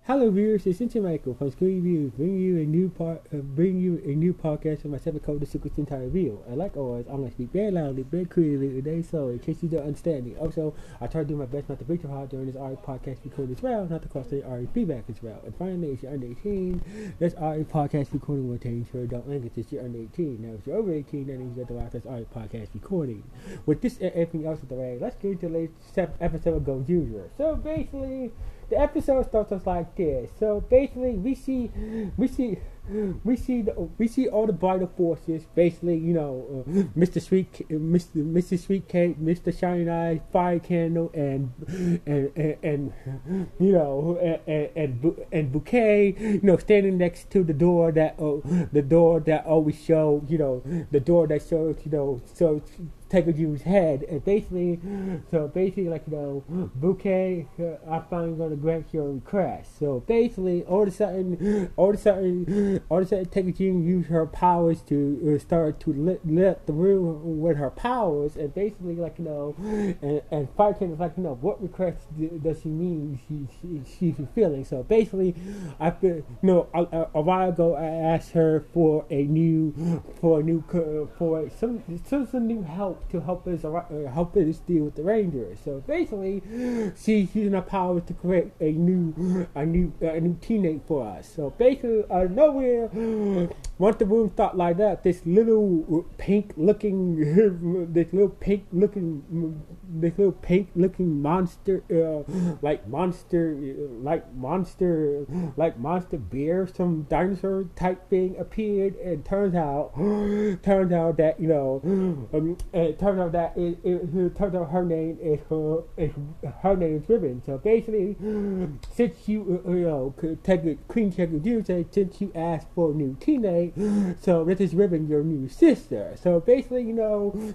Hello viewers, it's Sentai Michael from Screen Reviews, bringing you a new podcast of my 7 code Super Sentai review. And like always, I'm gonna speak very loudly, very clearly today, so in case you don't understand me. Also, I try to do my best not to break your heart during this RE podcast recording as well, not to cause any RE feedback as well. And finally, if you're under 18, this RE podcast recording will contain for adult language if you're under 18. Now, if you're over 18, that means you have to watch this RE podcast recording. With this and everything else of the way, let's get into the latest episode of Gozyuger. So basically, the episode starts us like this. So basically, we see all the vital forces. Basically, Mr. Mr. Sweet Cake, Mr. Shiny Eye, Fire Candle, and Bouquet. Standing next to the door that always show. The door that shows Gozyuger's head, and basically, Bouquet, I'm finally gonna grant your request. So basically, all of a sudden, Gozyuger used her powers to start to lit the room with her powers, and basically, and Fire Candle's what request does she mean she's fulfilling? So basically, a while ago, I asked her for some new help to help us deal with the Rangers. So basically, she's using her powers to create a new teammate for us. So basically, out of nowhere, once the room started like that, this little pink looking monster, like monster bear, some dinosaur type thing appeared, and turns out that her name is Ribbon. So basically, since you take a clean check of you, since you asked for a new teammate, so this is Ribbon, your new sister. So basically,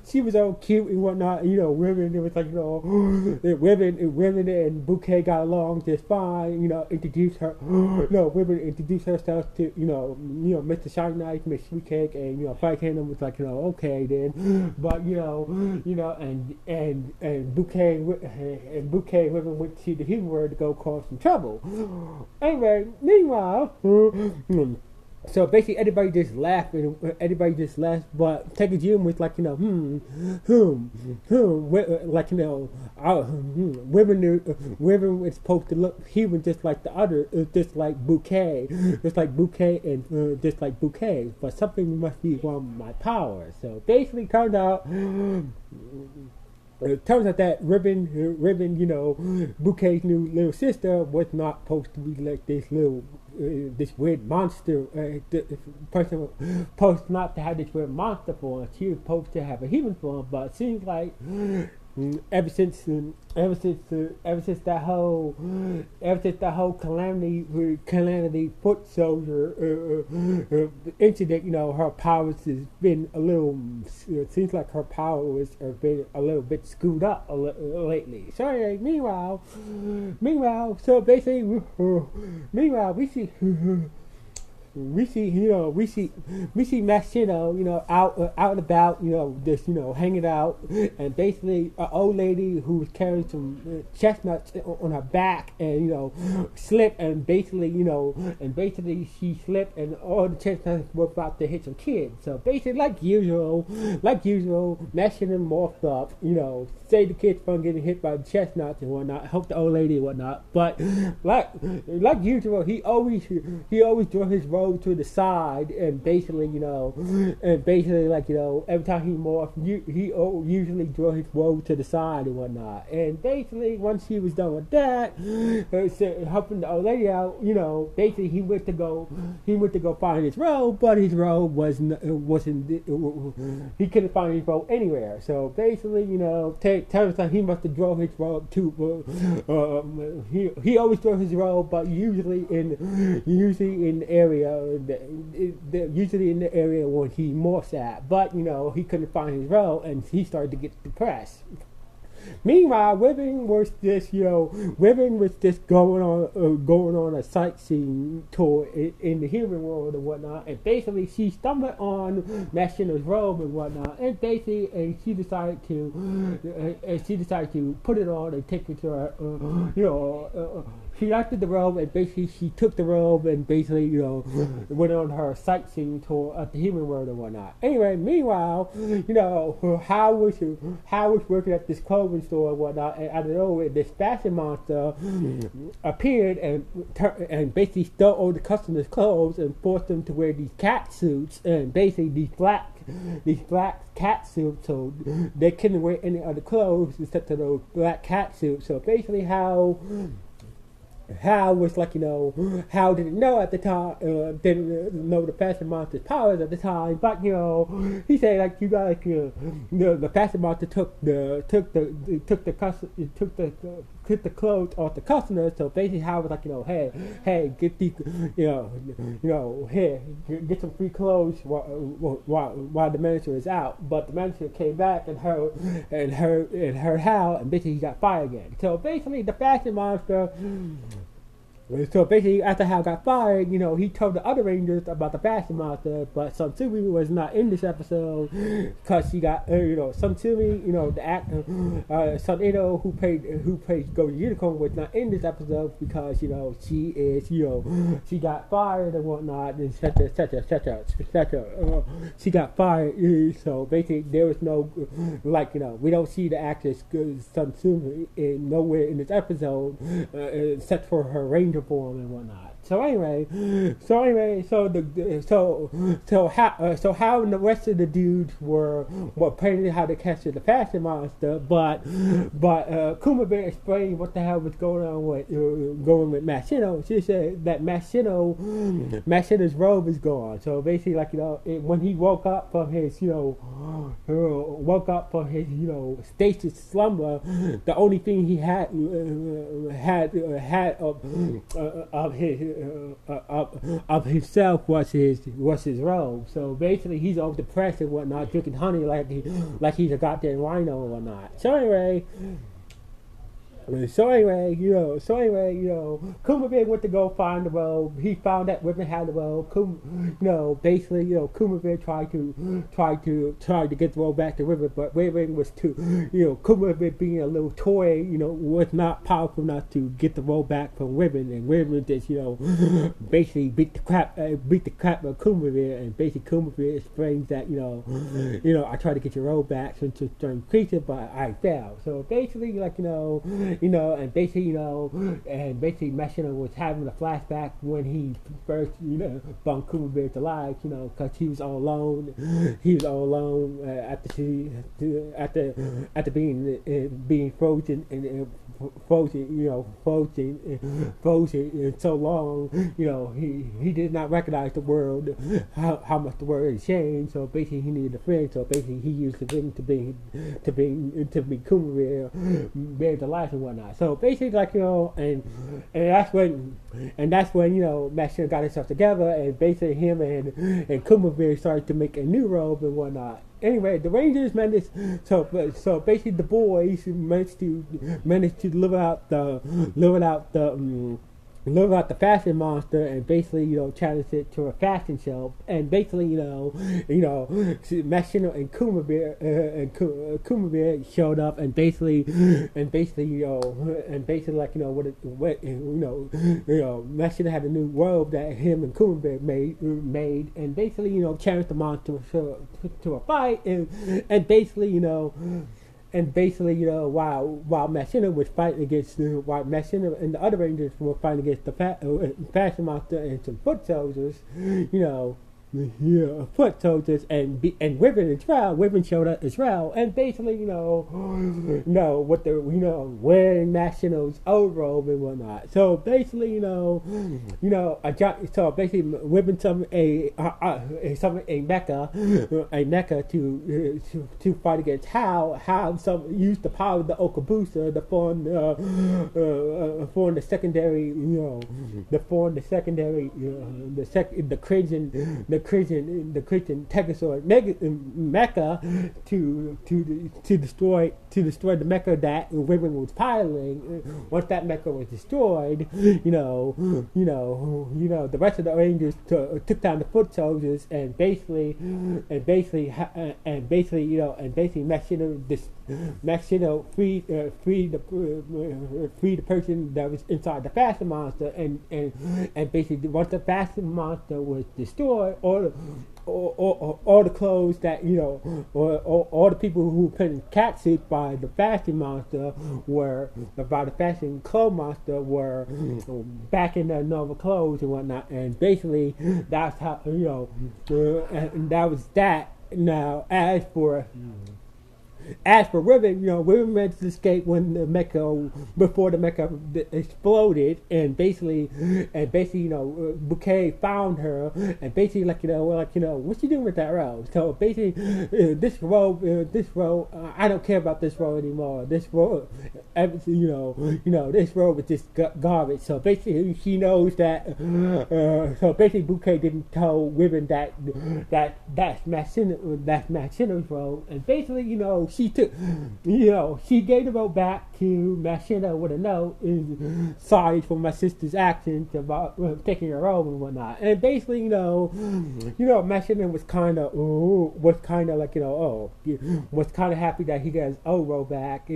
she was all cute and whatnot. Ribbon, it was Ribbon and Bouquet got along just fine. Ribbon introduced herself to Mr. Shiny Eyes, Miss Sweet Cake, and Fire Candle was okay then. But and Bouquet and Ribbon went to the human world to go cause some trouble. Anyway, meanwhile, so basically everybody just laughed, but Gozyuger was Ribbon was supposed to look human just like the other, just like Bouquet, but something must be wrong with my power. So basically, turns out that Ribbon, Bouquet's new little sister, was not supposed to be like this weird monster. The person was supposed not to have this weird monster form. She was supposed to have a human form, but it seems like ever since that whole calamity foot soldier incident, her powers has been a little. It seems like her powers have been a little bit screwed up lately. So anyway, meanwhile, so basically, we see Machino, out and about, just, hanging out, and basically an old lady who was carrying some chestnuts on her back, and, slipped, and basically she slipped, and all the chestnuts were about to hit some kids. So basically, like usual, Machino morphed up, save the kids from getting hit by the chestnuts and whatnot, help the old lady and whatnot, but like usual, he always drew his robe to the side, and basically, every time he morphed, he usually drew his robe to the side and whatnot. And basically, once he was done with that, helping the old lady out, basically he went to go find his robe, but his robe wasn't. He couldn't find his robe anywhere. So basically, turns out he must have drawn his robe too. He always drew his robe, but usually in the area. Usually in the area where he morphs at, but he couldn't find his robe, and he started to get depressed. Meanwhile, Ribbon was just going on a sightseeing tour in the human world and whatnot, and basically she stumbled on Machino's robe and whatnot, and basically, she decided to put it on and take it to her, she liked the robe, and basically she took the robe and basically, went on her sightseeing tour of the human world and whatnot. Anyway, meanwhile, Hal was working at this clothing store and whatnot, and out of nowhere, this fashion monster appeared and basically stole all the customers' clothes and forced them to wear these cat suits, and basically these black cat suits, so they couldn't wear any other clothes except for those black cat suits. So basically, Hal was like, Hal didn't know at the time, didn't know the fashion monster's powers at the time, but he said like, the fashion monster took the clothes off the customers. So basically, Hal was like, hey, get these, here, get some free clothes while the manager is out. But the manager came back and heard Hal, and basically he got fired again. So basically, the fashion monster. So basically, after Hal got fired, he told the other Rangers about the fashion monster, but Satsumi was not in this episode because she got, Satsumi, the actor, Sun Ito, who plays Gozyuger, was not in this episode because, she is, she got fired and whatnot, and etc. She got fired, so basically there was no, we don't see the actress Satsumi nowhere in this episode except for her Ranger form and whatnot. So Hal and the rest of the dudes were planning how to capture the fashion monster, but Kuma Bear explained what the hell was going on with Machino. She said that Machino's robe is gone. So basically, when he woke up from his stasis slumber, the only thing he had of himself was his robe. So basically, he's all depressed and whatnot, drinking honey like he's a goddamn rhino and whatnot. So anyway, Kuma Bear went to go find the robe. He found that Ribbon had the robe. Kuma Bear tried to get the robe back to Ribbon, but Ribbon was too, Kuma Bear being a little toy, was not powerful enough to get the robe back from Ribbon, and Ribbon just, basically beat the crap out of Kuma Bear, and basically Kuma Bear explains that, I tried to get your robe back since it's a strange creature, but I failed. So basically, and basically Machino was having a flashback when he first, brought Kuma Bear to life, because he was all alone. He was all alone after being frozen and frozen so long. He did not recognize the world, how much the world had changed. So basically, he needed a friend. So basically, he used the ring to bring Kuma Bear to life and whatnot. So basically, and that's when Machino got himself together, and basically him and Kuma Bear started to make a new robe and whatnot. Anyway, the Rangers managed. So basically, the boys managed to live out the fashion monster, and basically, challenged it to a fashion show, and basically, Machino and Kuma Bear showed up, and basically, Machino had a new robe that him and Kuma Bear made, and basically, challenged the monster to a fight, and basically, while Machino was fighting against, while Machino and the other Rangers were fighting against the fashion monster and some foot soldiers, foot soldiers, and Ribbon as well. Ribbon showed up as well, and basically, with the, wearing Machino's old robe and whatnot. So basically, so basically, Ribbon summoned a mecha to fight against Hal. Hal used the power of the Okabusa to form the secondary, the Christian Tegasaur mecha to destroy the mecha that Ribbon was piloting. Once that mecha was destroyed, the rest of the Rangers took down the foot soldiers, and basically Machino Machino freed the person that was inside the fashion monster, and basically once the fashion monster was destroyed, all the clothes that or all the people who put in cat suits by the fashion monster by the fashion clothes monster were back in their normal clothes and whatnot, and basically that's how and that was that. Now, as for Ribbon, Ribbon managed to escape when the mecha, before the mecha exploded, and basically, Bouquet found her, and basically, what you doing with that robe? So basically, this robe, I don't care about this robe anymore. This robe, this robe is just garbage. So basically, she knows that. So basically, Bouquet didn't tell Ribbon that's Machino's robe, and basically, she took, she gave the robe back to Machino with a note, sorry for my sister's actions about taking her robe and whatnot. And basically, Machino was kind of was kind of happy that he got his old robe back,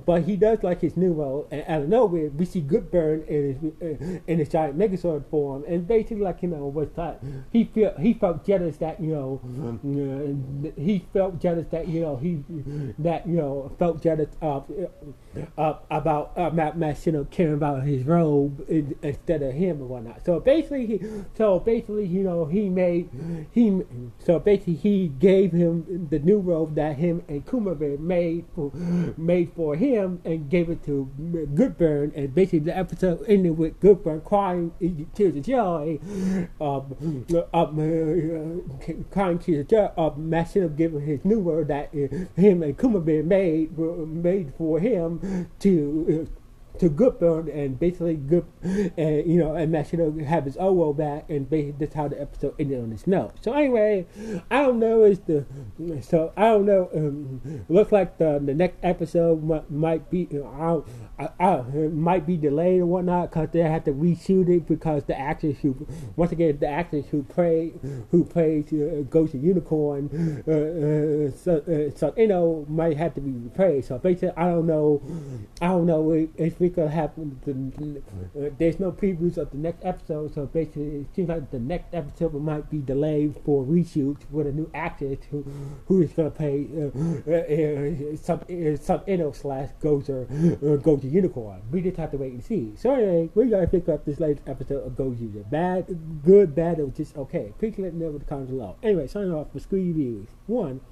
but he does like his new robe. And out of nowhere, we see Goodburn in his giant Megazord form, and basically, was like he felt jealous that he felt jealous that felt jealous about Machino caring about his robe instead of him and whatnot. So basically, he gave him the new robe that him and Kumabir made for him, and gave it to Goodburn. And basically, the episode ended with Goodburn crying tears of joy, crying tears of joy of Machino giving his new robe that him and Kumabir made for him to Goodburn, and basically and Machino have his own robe back, and basically that's how the episode ended on this note. So anyway, I don't know. Looks like the next episode might be might be delayed or whatnot, because they have to reshoot it, because the actors who plays Gozyuger Unicorn, might have to be replaced. So basically, I don't know if we could happen. There's no previews of the next episode, so basically it seems like the next episode might be delayed for reshoots with a new actor who is going to play some Gozyuger Unicorn. We just have to wait and see. So anyway, we gotta pick up this latest episode of Gozyuger. Bad, good, bad, or just okay. Please let me know in the comments below. Anyway, signing off for Screen Reviews. 1.